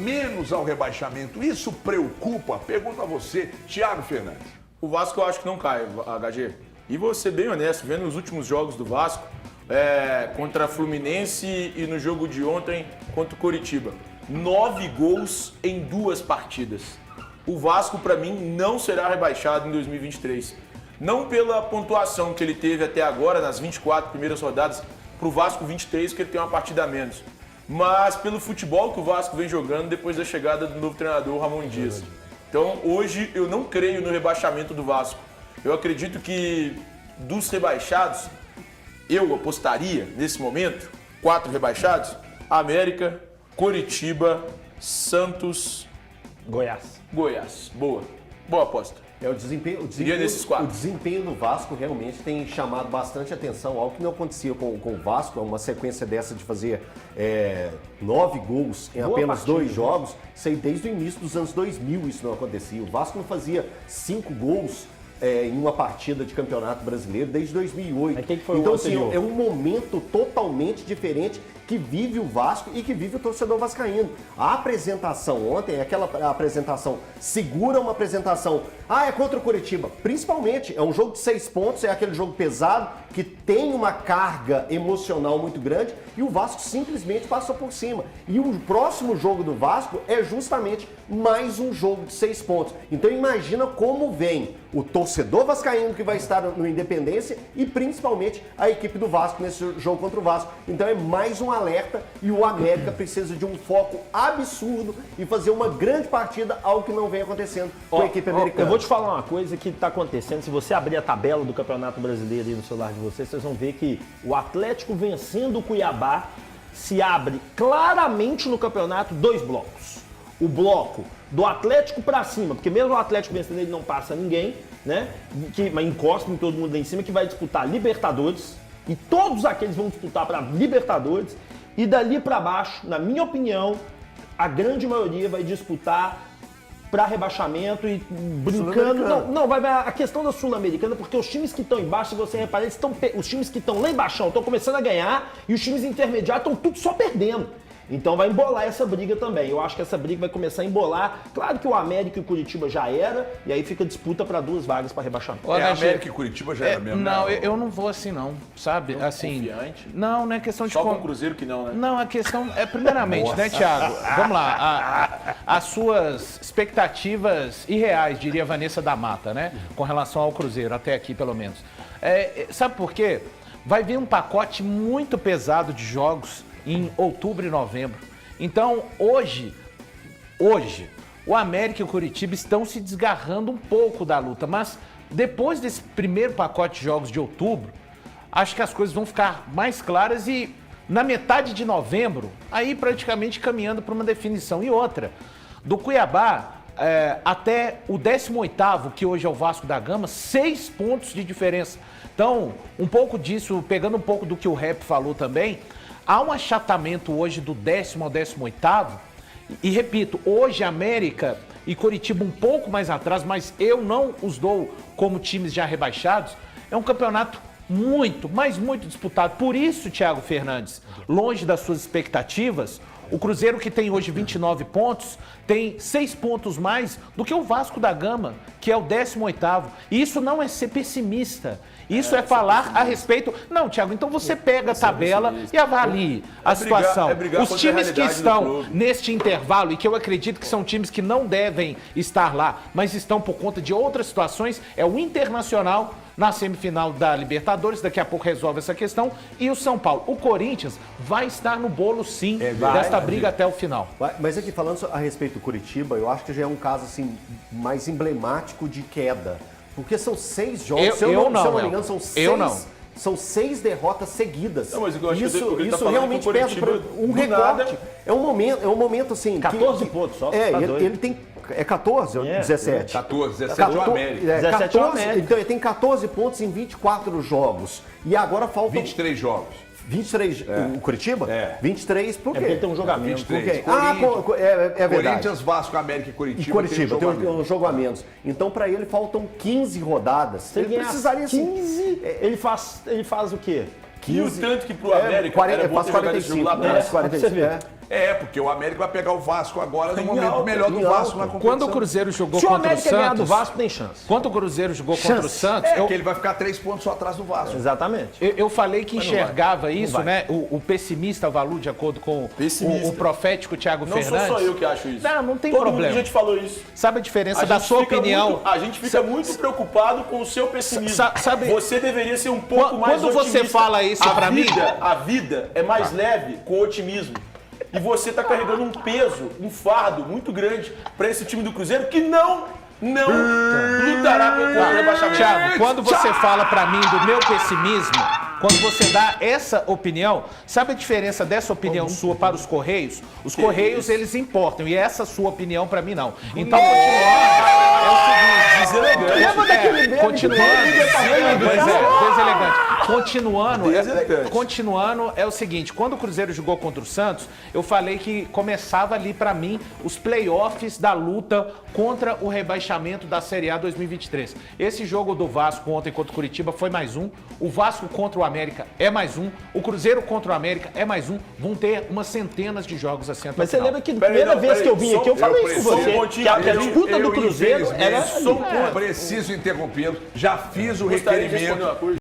menos ao rebaixamento. Isso preocupa? Pergunto a você, Thiago Fernandes. O Vasco eu acho que não cai, HG. E vou ser bem honesto, vendo os últimos jogos do Vasco, contra a Fluminense e no jogo de ontem contra o Coritiba. 9 gols em 2 partidas. O Vasco, para mim, não será rebaixado em 2023. Não pela pontuação que ele teve até agora, nas 24 primeiras rodadas, para o Vasco 23, que ele tem uma partida a menos. Mas pelo futebol que o Vasco vem jogando depois da chegada do novo treinador, Ramon Dias. Então, hoje, eu não creio no rebaixamento do Vasco. Eu acredito que dos rebaixados, eu apostaria, nesse momento, 4 rebaixados, América, Coritiba, Santos, Goiás. Boa aposta. O desempenho do Vasco realmente tem chamado bastante atenção, algo que não acontecia com o Vasco, uma sequência dessa de fazer 9 gols em apenas 2 jogos, isso aí desde o início dos anos 2000 isso não acontecia. O Vasco não fazia 5 gols em uma partida de campeonato brasileiro desde 2008. Então, assim, é um momento totalmente diferente que vive o Vasco e que vive o torcedor vascaíno. A apresentação ontem, aquela apresentação segura, uma apresentação, é contra o Coritiba. Principalmente, é um jogo de 6 pontos, é aquele jogo pesado, que tem uma carga emocional muito grande e o Vasco simplesmente passou por cima. E o próximo jogo do Vasco é justamente mais um jogo de 6 pontos. Então imagina como vem o torcedor vascaíno que vai estar no Independência e principalmente a equipe do Vasco nesse jogo contra o Vasco. Então é mais um alerta e o América precisa de um foco absurdo e fazer uma grande partida, algo que não vem acontecendo com a equipe americana. Eu vou te falar uma coisa que está acontecendo. Se você abrir a tabela do Campeonato Brasileiro aí no celular de vocês vão ver que o Atlético vencendo o Cuiabá se abre claramente no campeonato 2 blocos. O bloco do Atlético para cima, porque mesmo o Atlético vencendo ele não passa ninguém, né? Mas encosta em todo mundo lá em cima, que vai disputar Libertadores, e todos aqueles vão disputar para Libertadores, e dali para baixo, na minha opinião, a grande maioria vai disputar para rebaixamento e brincando. Não, vai a questão da Sul-Americana, porque os times que estão embaixo, se você reparar, os times que estão lá embaixo estão começando a ganhar e os times intermediários estão tudo só perdendo. Então vai embolar essa briga também. Eu acho que essa briga vai começar a embolar. Claro que o América e o Curitiba já era, e aí fica disputa para 2 vagas para rebaixamento. América e Curitiba já era mesmo. Não, eu não vou assim não, sabe? Não assim, confiante. Não é questão de... Só com o Cruzeiro que não, né? Não, a questão é, primeiramente, né, Thiago? Vamos lá, as suas expectativas irreais, diria Vanessa da Mata, né? Com relação ao Cruzeiro, até aqui pelo menos. Sabe por quê? Vai vir um pacote muito pesado de jogos em outubro e novembro. Então, hoje, o América e o Coritiba estão se desgarrando um pouco da luta, mas depois desse primeiro pacote de jogos de outubro, acho que as coisas vão ficar mais claras e na metade de novembro, aí praticamente caminhando para uma definição. E outra, do Cuiabá até o 18º, que hoje é o Vasco da Gama, 6 pontos de diferença. Então, um pouco disso, pegando um pouco do que o Rep falou também, há um achatamento hoje do 10º ao 18º, e repito, hoje América e Coritiba um pouco mais atrás, mas eu não os dou como times já rebaixados. É um campeonato muito, mas muito disputado. Por isso, Thiago Fernandes, longe das suas expectativas, o Cruzeiro, que tem hoje 29 pontos, tem 6 pontos mais do que o Vasco da Gama, que é o 18º. E isso não é ser pessimista. Isso é falar a respeito... Não, Thiago, então você pega a tabela e avalie a situação. Os times que estão neste intervalo, e que eu acredito que são times que não devem estar lá, mas estão por conta de outras situações, é o Internacional na semifinal da Libertadores, daqui a pouco resolve essa questão, e o São Paulo. O Corinthians vai estar no bolo, sim, desta briga até o final. Mas aqui, falando a respeito do Curitiba, eu acho que já é um caso assim, mais emblemático de queda. Porque são 6 jogos, se eu não me engano, são 6 derrotas seguidas. Não, mas eu acho isso realmente pesa para um recorte. É um momento assim... 14 pontos só. Ele tem... 14 ou 17? 14, 17 o América. 17 o América. Então ele tem 14 pontos em 24 jogos. E agora faltam... 23 jogos. 23, o Curitiba? 23 por quê? É porque tem um jogo a menos. 23. É verdade. Corinthians, Vasco, América e Curitiba. Tem um jogo a menos. Então, para ele, faltam 15 rodadas. Ele precisaria 15. Ele faz o quê? 15. E o tanto que pro América era bom faz ter jogado esse jogo 45. lá atrás. 45. Porque o América vai pegar o Vasco agora no Em momento alta, melhor do em Vasco alta. na competição. Quando o Cruzeiro jogou Se o contra o América ganhar do Santos... Vasco, tem chance. Quando o Cruzeiro jogou contra o Santos, Que ele vai ficar 3 pontos só atrás do Vasco. Exatamente. eu falei que enxergava isso, vai. né? O pessimista Valu, de acordo com o profético Thiago Não Fernandes. sou só eu que acho isso. Não tem Todo problema. mundo já te falou isso. Sabe a diferença da sua opinião? A gente fica muito preocupado com o seu pessimismo. Sabe- Você deveria ser um pouco mais Quando você otimista. fala isso pra mim- A vida é mais leve com otimismo. E você tá carregando um peso, um fardo muito grande para esse time do Cruzeiro que não lutará contra o rebaixamento. Thiago, quando você fala pra mim do meu pessimismo, quando você dá essa opinião, sabe a diferença dessa opinião sua para os Correios? Os Correios, eles importam, e essa sua opinião pra mim não. Então, continuando, é o seguinte, quando o Cruzeiro jogou contra o Santos, eu falei que começava ali pra mim os playoffs da luta contra o rebaixamento da Série A 2023. Esse jogo do Vasco ontem contra o Curitiba foi mais um, o Vasco contra o América é mais um, o Cruzeiro contra o América é mais um, vão ter umas centenas de jogos assim até o Mas você final. lembra que na primeira vez que eu vim aqui, eu falei isso com você, que a disputa do Cruzeiro era... Preciso interrompê-lo. Já fiz o Gostaria de requerimento. responder uma coisa.